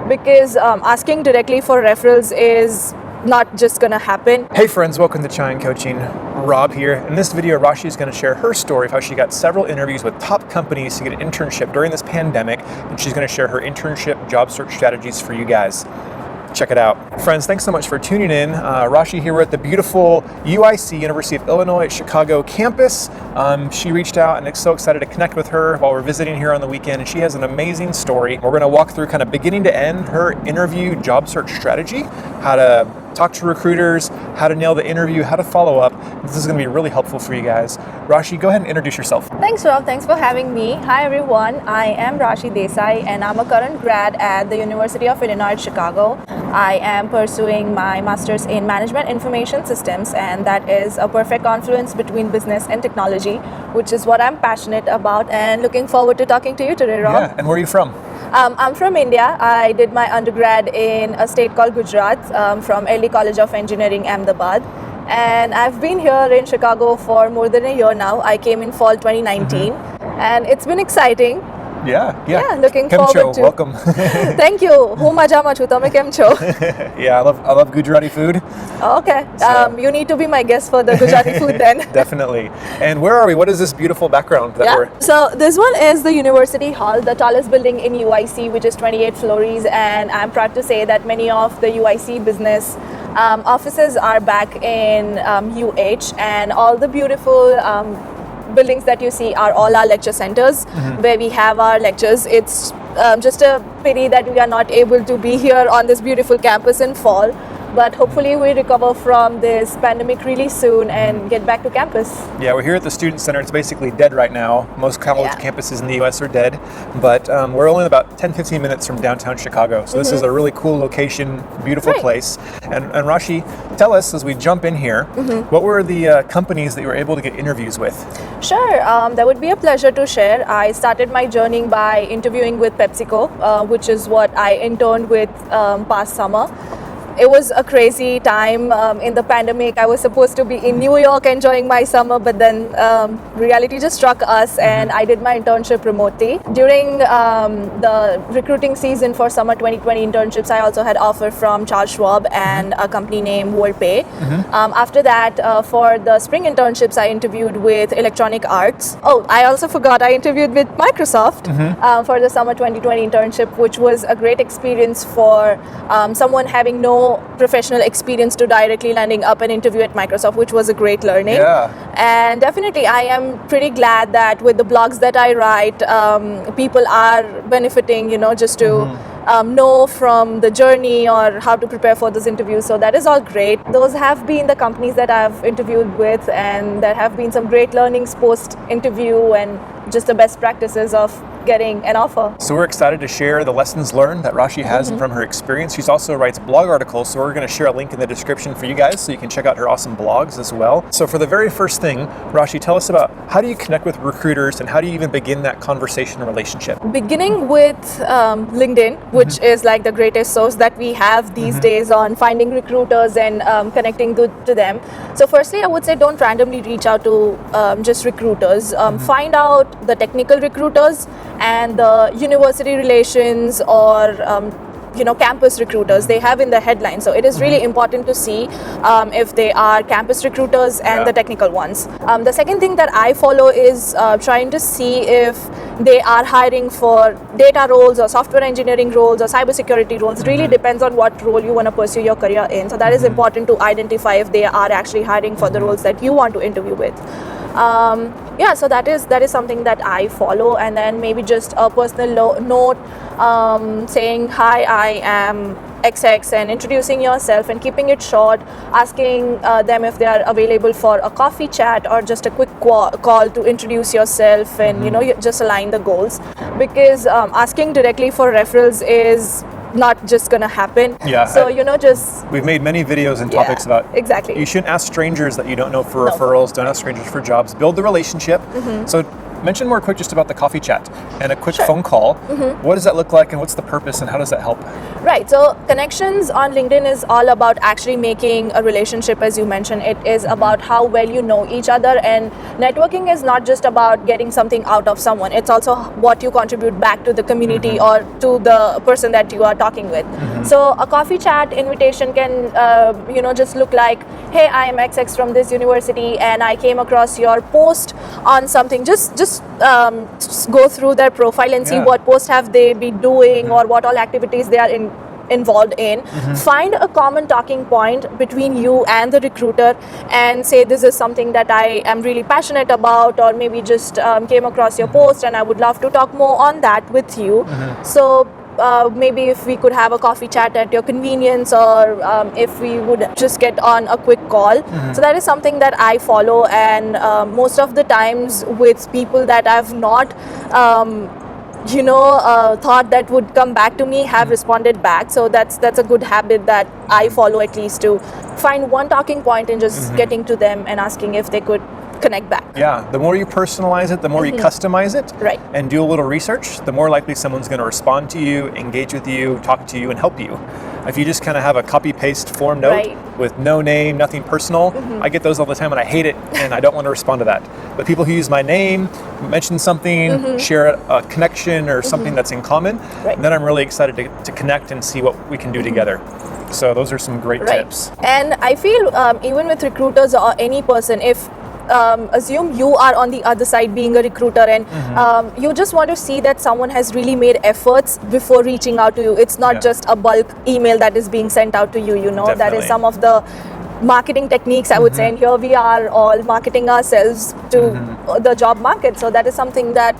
because asking directly for referrals is not just going to happen. Hey friends, welcome to Chine Coaching. Rob here. In this video, Rashi is going to share her story of how she got several interviews with top companies to get an internship during this pandemic, and she's going to share her internship job search strategies for you guys. Check it out. Friends, thanks so much for tuning in. Rashi here. We're at the beautiful UIC, University of Illinois at Chicago campus. She reached out and is so excited to connect with her while we're visiting here on the weekend, and she has an amazing story. We're going to walk through kind of beginning to end her interview job search strategy, how to talk to recruiters, how to nail the interview, how to follow up. This is going to be really helpful for you guys. Rashi, go ahead and introduce yourself. Thanks, Rob. Thanks for having me. Hi, everyone. I am Rashi Desai, and I'm a current grad at the University of Illinois at Chicago. I am pursuing my master's in Management Information Systems, and that is a perfect confluence between business and technology, which is what I'm passionate about, and looking forward to talking to you today, Rob. Yeah, and where are you from? I'm from India. I did my undergrad in a state called Gujarat from Early College of Engineering, Ahmedabad. And I've been here in Chicago for more than a year now. I came in fall 2019, and it's been exciting. Yeah, looking Kem forward cho, to. welcome. Thank you. Hu majama chu, tame kem cho? Yeah, I love Gujarati food. Okay. So- You need to be my guest for the Gujarati food then. Definitely. And where are we? What is this beautiful background that we're? So this one is the University Hall, the tallest building in UIC, which is 28 floors, and I'm proud to say that many of the UIC business offices are back in UH, and all the beautiful buildings that you see are all our lecture centers where we have our lectures. It's just a pity that we are not able to be here on this beautiful campus in fall, but hopefully we recover from this pandemic really soon and get back to campus. Yeah, we're here at the Student Center. It's basically dead right now. Most college campuses in the US are dead, but we're only about 10-15 minutes from downtown Chicago. So this is a really cool location, beautiful place. And Rashi, tell us as we jump in here, what were the companies that you were able to get interviews with? Sure, that would be a pleasure to share. I started my journey by interviewing with PepsiCo, which is what I interned with past summer. It was a crazy time in the pandemic. I was supposed to be in New York enjoying my summer, but then reality just struck us, and I did my internship remotely. During the recruiting season for summer 2020 internships, I also had offer from Charles Schwab and a company named WorldPay. After that, for the spring internships, I interviewed with Electronic Arts. Oh, I also forgot, I interviewed with Microsoft for the summer 2020 internship, which was a great experience for someone having no professional experience to directly landing up an interview at Microsoft, which was a great learning. Yeah. And definitely I am pretty glad that with the blogs that I write, people are benefiting, just to know from the journey or how to prepare for those interviews. So that is all great. Those have been the companies that I've interviewed with, and there have been some great learnings post interview and just the best practices of getting an offer. So we're excited to share the lessons learned that Rashi has from her experience. She also writes blog articles, so we're going to share a link in the description for you guys so you can check out her awesome blogs as well. So for the very first thing, Rashi, tell us about how do you connect with recruiters and how do you even begin that conversation and relationship? Beginning with LinkedIn, which is like the greatest source that we have these days on finding recruiters and connecting to them. So firstly, I would say don't randomly reach out to just recruiters. Find out the technical recruiters and the university relations or campus recruiters they have in the headline. So it is really important to see if they are campus recruiters and the technical ones. The second thing that I follow is trying to see if they are hiring for data roles or software engineering roles or cybersecurity roles. It really depends on what role you want to pursue your career in. So that is important to identify if they are actually hiring for the roles that you want to interview with. So that is something that I follow, and then maybe just a personal note saying hi, I am XX, and introducing yourself and keeping it short, asking them if they are available for a coffee chat or just a quick call to introduce yourself and you just align the goals, because asking directly for referrals is not just gonna happen. Yeah. So just We've made many videos and topics about exactly. You shouldn't ask strangers that you don't know for referrals. Don't ask strangers for jobs. Build the relationship. So mention more quick just about the coffee chat and a quick Sure. phone call. What does that look like and what's the purpose and how does that help? Right. So connections on LinkedIn is all about actually making a relationship, as you mentioned. It is about how well you know each other, and networking is not just about getting something out of someone. It's also what you contribute back to the community or to the person that you are talking with. So a coffee chat invitation can, just look like, hey, I am XX from this university, and I came across your post on something. Just go through their profile and see Yeah. what post have they been doing or what all activities they are involved in. Find a common talking point between you and the recruiter and say, this is something that I am really passionate about, or maybe just came across your post and I would love to talk more on that with you. So maybe if we could have a coffee chat at your convenience, or if we would just get on a quick call. So that is something that I follow, and most of the times with people that I've not thought that would come back to me have responded back. So that's a good habit that I follow, at least, to find one talking point and just getting to them and asking if they could connect back. Yeah, the more you personalize it, the more you customize it, Right. and do a little research, the more likely someone's going to respond to you, engage with you, talk to you, and help you. If you just kind of have a copy-paste form note Right. with no name, nothing personal, I get those all the time and I hate it and I don't want to respond to that. But people who use my name, mention something, share a connection or something that's in common, Right. then I'm really excited to connect and see what we can do together. So those are some great Right. tips. And I feel even with recruiters or any person, if assume you are on the other side being a recruiter, and you just want to see that someone has really made efforts before reaching out to you. It's not Yeah. just a bulk email that is being sent out to you, that Definitely. is some of the marketing techniques, I would say, and here we are all marketing ourselves to the job market. So that is something that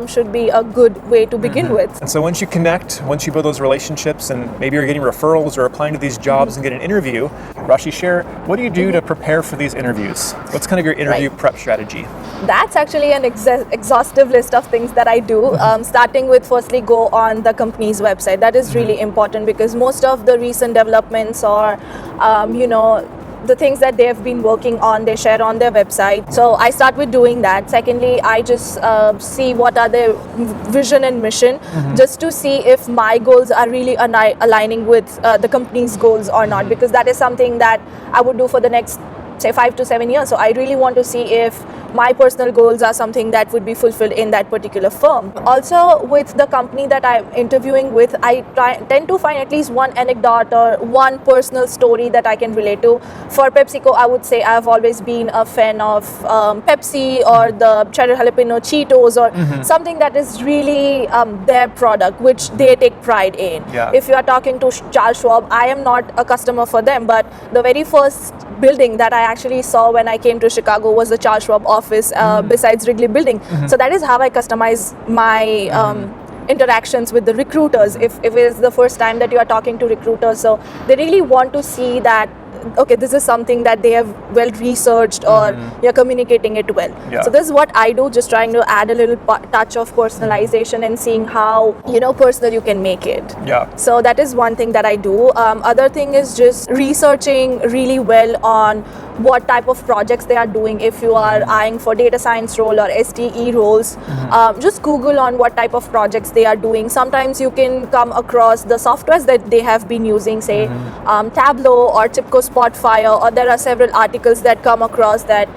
should be a good way to begin with. And so once you connect, once you build those relationships, and maybe you're getting referrals or applying to these jobs and get an interview, Rashi, share, what do you do to prepare for these interviews? What's kind of your interview Right. prep strategy? That's actually an exhaustive list of things that I do, starting with firstly go on the company's website. That is really important, because most of the recent developments or the things that they have been working on, they share on their website. So I start with doing that. Secondly, I just see what are their vision and mission, just to see if my goals are really aligning with the company's goals or not, because that is something that I would do for the next, say, 5 to 7 years. So I really want to see if my personal goals are something that would be fulfilled in that particular firm. Also, with the company that I'm interviewing with, I tend to find at least one anecdote or one personal story that I can relate to. For PepsiCo, I would say I've always been a fan of Pepsi or the cheddar jalapeno Cheetos, or something that is really their product, which they take pride in. Yeah. If you are talking to Charles Schwab, I am not a customer for them, but the very first building that I actually saw when I came to Chicago was the Charles Schwab office, besides Wrigley Building. So that is how I customize my interactions with the recruiters. If it is the first time that you are talking to recruiters, so they really want to see that, okay, this is something that they have well researched, or you're communicating it well. Yeah. So this is what I do, just trying to add a little touch of personalization and seeing how personal you can make it. Yeah. So that is one thing that I do. Other thing is just researching really well on what type of projects they are doing. If you are eyeing for data science role or STE roles, just Google on what type of projects they are doing. Sometimes you can come across the softwares that they have been using, say Tableau or TIBCO Spotfire, or there are several articles that come across that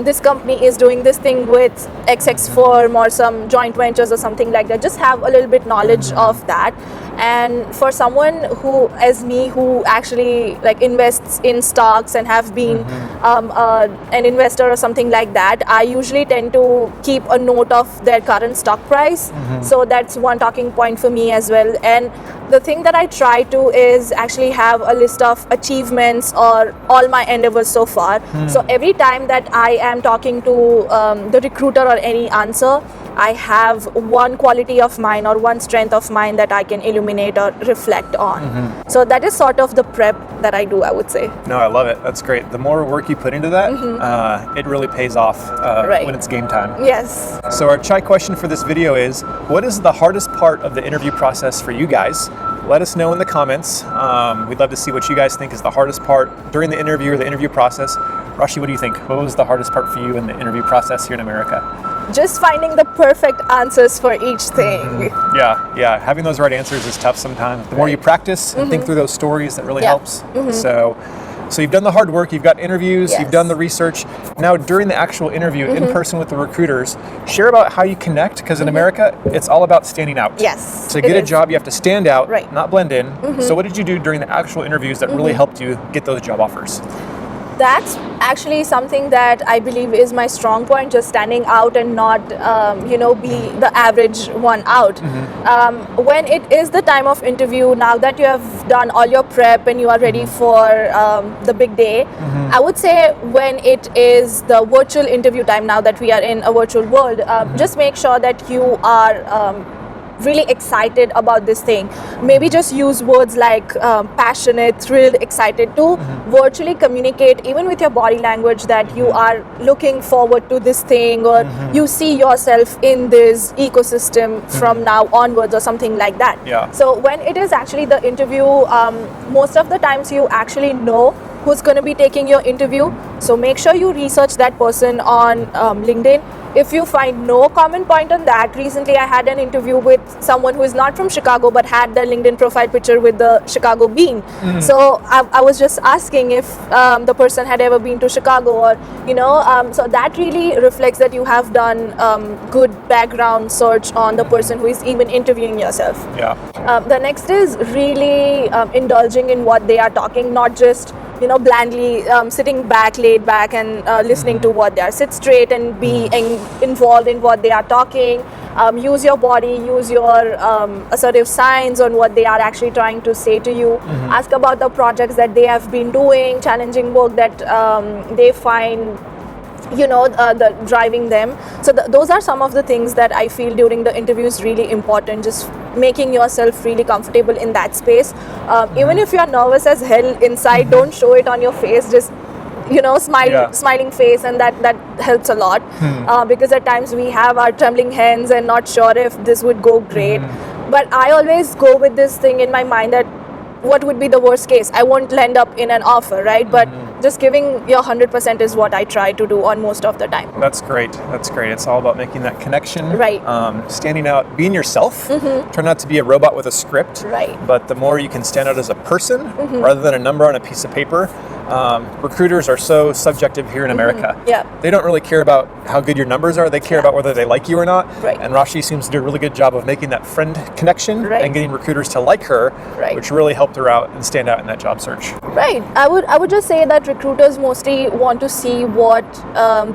this company is doing this thing with XX firm or some joint ventures or something like that. Just have a little bit knowledge of that. And for someone who, as me, who actually invests in stocks and have been an investor or something like that, I usually tend to keep a note of their current stock price. So that's one talking point for me as well. And the thing that I try to is actually have a list of achievements or all my endeavors so far. So every time that I am talking to the recruiter or any answer, I have one quality of mine or one strength of mine that I can illuminate or reflect on. So that is sort of the prep that I do, I would say. No, I love it. That's great. The more work you put into that, it really pays off Right. when it's game time. Yes. So our chai question for this video is, what is the hardest part of the interview process for you guys? Let us know in the comments. We'd love to see what you guys think is the hardest part during the interview or the interview process. Rashi, what do you think? What was the hardest part for you in the interview process here in America? Just finding the perfect answers for each thing. Yeah. Having those right answers is tough sometimes. The more you practice and think through those stories, that really helps. So you've done the hard work, you've got interviews, you've done the research. Now during the actual interview in person with the recruiters, share about how you connect, because in America, it's all about standing out. Yes. To get a job, you have to stand out, Right. not blend in. So what did you do during the actual interviews that really helped you get those job offers? That's actually something that I believe is my strong point, just standing out and not, be the average one out. When it is the time of interview, now that you have done all your prep and you are ready for the big day, I would say when it is the virtual interview time, now that we are in a virtual world, just make sure that you are really excited about this thing. Maybe just use words like passionate, thrilled, excited to virtually communicate, even with your body language, that you are looking forward to this thing, or you see yourself in this ecosystem from now onwards, or something like that. Yeah. So when it is actually the interview, most of the times you actually know who's going to be taking your interview. So make sure you research that person on LinkedIn. If you find no common point on that, recently I had an interview with someone who is not from Chicago but had their LinkedIn profile picture with the Chicago bean. So I was just asking if the person had ever been to Chicago, or so that really reflects that you have done good background search on the person who is even interviewing yourself. Yeah. The next is really indulging in what they are talking, not just blandly sitting back, laid back, and listening to what they are. Sit straight and be involved in what they are talking. Use your body, use your assertive signs on what they are actually trying to say to you. Ask about the projects that they have been doing, challenging work that they find the driving them. So those are some of the things that I feel during the interview is really important, just making yourself really comfortable in that space. Even if you're nervous as hell inside, don't show it on your face, just smiling face, and that helps a lot. Because at times we have our trembling hands and not sure if this would go great. But I always go with this thing in my mind that what would be the worst case? I won't land up in an offer, right? But just giving your 100% is what I try to do on most of the time. That's great. It's all about making that connection. Right. Standing out, being yourself. Try not to be a robot with a script. Right. But the more you can stand out as a person rather than a number on a piece of paper. Recruiters are so subjective here in America. Yeah. They don't really care about how good your numbers are. They care about whether they like you or not. Right. And Rashi seems to do a really good job of making that friend connection and getting recruiters to like her, which really helped her out and stand out in that job search. Right. I would just say that recruiters mostly want to see what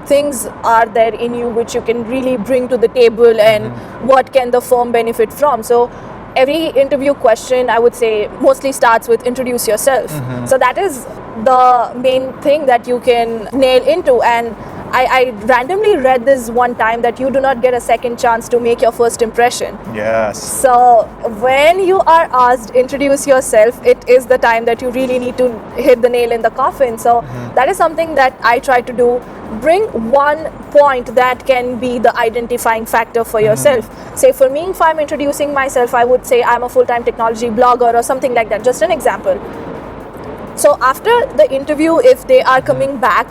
things are there in you which you can really bring to the table, and what can the firm benefit from. So every interview question, I would say, mostly starts with introduce yourself. So that is the main thing that you can nail into. And I randomly read this one time that you do not get a second chance to make your first impression. Yes. So when you are asked introduce yourself, it is the time that you really need to hit the nail in the coffin. So that is something that I try to do. Bring one point that can be the identifying factor for yourself. Say for me, if I'm introducing myself, I would say I'm a full-time technology blogger or something like that. Just an example. So after the interview, if they are coming back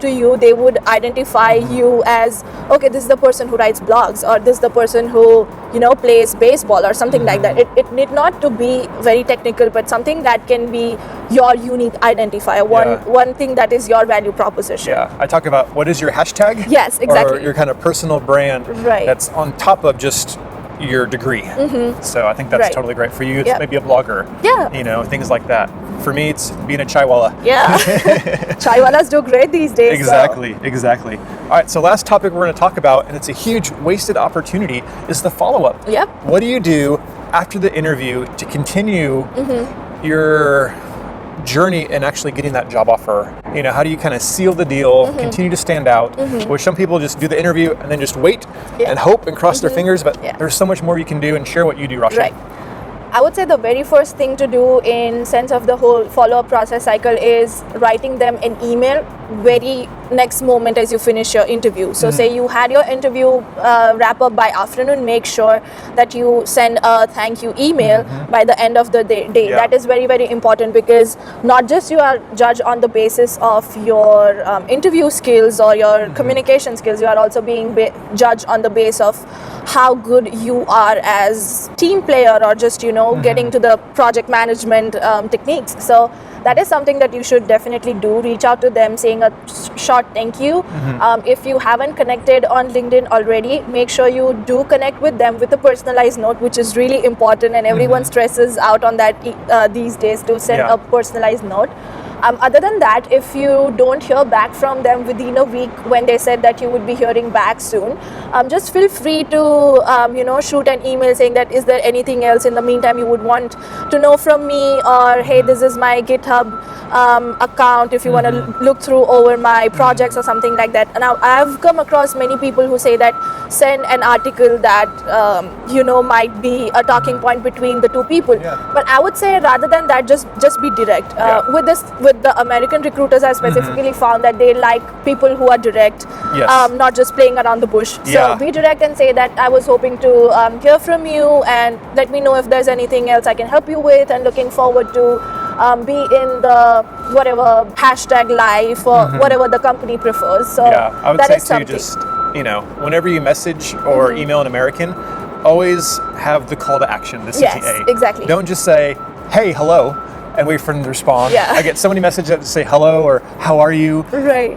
to you, they would identify you as, okay, this is the person who writes blogs, or this is the person who plays baseball, or something like that. It need not to be very technical, but something that can be your unique identifier, one thing that is your value proposition. Yeah, I talk about what is your hashtag? Yes, exactly. Or your kind of personal brand that's on top of just your degree. So I think that's totally great. For you, it's maybe a blogger. Yeah. Things like that. For me, it's being a chaiwala. Yeah. Chaiwalas do great these days. Exactly. All right, so last topic we're going to talk about, and it's a huge wasted opportunity, is the follow-up. Yep. What do you do after the interview to continue your journey in actually getting that job offer? How do you kind of seal the deal, continue to stand out, which some people just do the interview and then just wait and hope and cross their fingers, but there's so much more you can do, and share what you do, Rashi. Right. I would say the very first thing to do in sense of the whole follow-up process cycle is writing them an email very next moment as you finish your interview. So say you had your interview wrap up by afternoon, make sure that you send a thank you email by the end of the day. Yeah. That is very, very important, because not just you are judged on the basis of your interview skills or your communication skills, you are also being judged on the base of how good you are as team player, or just getting to the project management techniques. So that is something that you should definitely do. Reach out to them saying a short thank you. If you haven't connected on LinkedIn already, make sure you do connect with them with a personalized note, which is really important, and everyone stresses out on that these days, to send a personalized note. Other than that, if you don't hear back from them within a week, when they said that you would be hearing back soon, just feel free to shoot an email saying that, is there anything else in the meantime you would want to know from me, or hey, this is my GitHub account if you want to look through over my projects or something like that. And I've come across many people who say that send an article that might be a talking point between the two people. But I would say, rather than that, just be direct. With the American recruiters, I specifically found that they like people who are direct, not just playing around the bush. So be direct and say that I was hoping to hear from you, and let me know if there's anything else I can help you with, and looking forward to be in the whatever hashtag life or whatever the company prefers. So I would that say is something. just whenever you message or email an American, always have the call to action, the CTA. Yes, exactly. Don't just say, hey, hello, and wait for them to respond. I get so many messages that say hello or how are you. Right.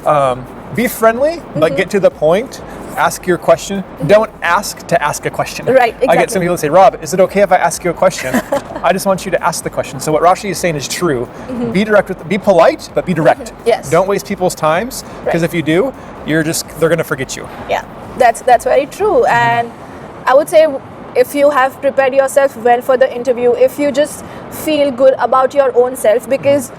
Be friendly, but get to the point. Ask your question. Don't ask to ask a question. Right, exactly. I get some people that say, Rob, is it okay if I ask you a question? I just want you to ask the question. So what Rashi is saying is true. Be direct be polite, but be direct. Yes. Don't waste people's times, because if you do, they're going to forget you. Yeah, that's very true. And I would say, if you have prepared yourself well for the interview, if you just feel good about your own self, because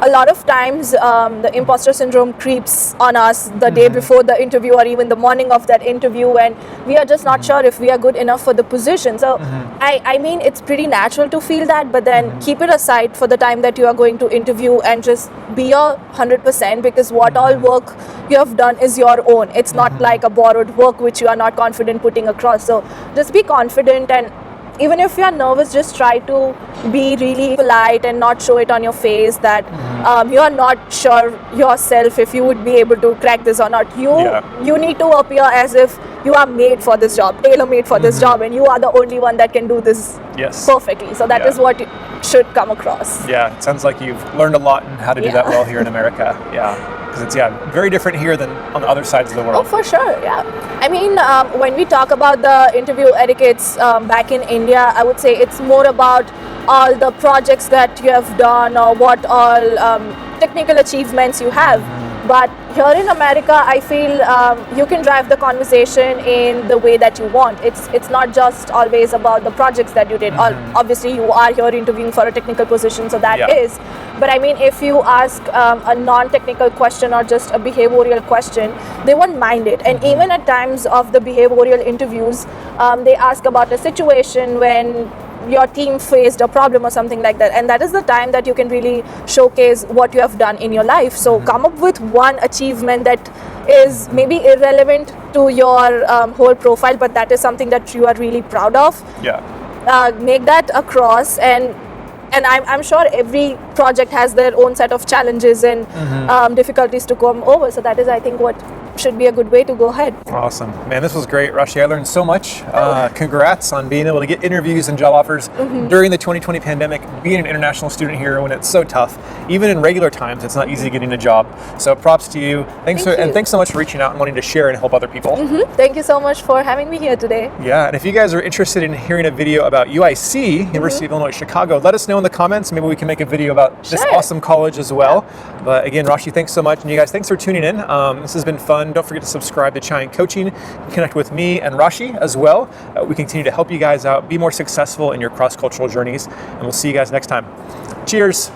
a lot of times the imposter syndrome creeps on us the day before the interview, or even the morning of that interview, and we are just not sure if we are good enough for the position. So I mean, it's pretty natural to feel that, but then keep it aside for the time that you are going to interview, and just be your 100%, because what all work you have done is your own. It's not like a borrowed work which you are not confident putting across. So just be confident, and even if you are nervous, just try to be really polite and not show it on your face that you are not sure yourself if you would be able to crack this or not. You need to appear as if you are made for this job, tailor-made for this job, and you are the only one that can do this perfectly. So that is what should come across. Yeah, it sounds like you've learned a lot in how to do that well here in America. Because it's very different here than on the other sides of the world. Oh, for sure, I mean, when we talk about the interview etiquettes back in India, I would say it's more about all the projects that you have done, or what all technical achievements you have. But here in America, I feel you can drive the conversation in the way that you want. It's not just always about the projects that you did. Obviously, you are here interviewing for a technical position, so that is. But I mean, if you ask a non-technical question or just a behavioral question, they won't mind it. And even at times of the behavioral interviews, they ask about a situation when your team faced a problem or something like that, and that is the time that you can really showcase what you have done in your life. So come up with one achievement that is maybe irrelevant to your whole profile, but that is something that you are really proud of. Make that across, and I'm sure every project has their own set of challenges and difficulties to come over. So that is, I think, what should be a good way to go ahead. Awesome. Man, this was great, Rashi. I learned so much. Congrats on being able to get interviews and job offers during the 2020 pandemic, being an international student here when it's so tough. Even in regular times, it's not easy getting a job. So props to you. Thanks so much for reaching out and wanting to share and help other people. Thank you so much for having me here today. Yeah, and if you guys are interested in hearing a video about UIC, University of Illinois Chicago, let us know in the comments. Maybe we can make a video about this awesome college as well. But again, Rashi, thanks so much. And you guys, thanks for tuning in. This has been fun. Don't forget to subscribe to Chai and Coaching. Connect with me and Rashi as well. We continue to help you guys out, be more successful in your cross-cultural journeys. And we'll see you guys next time. Cheers.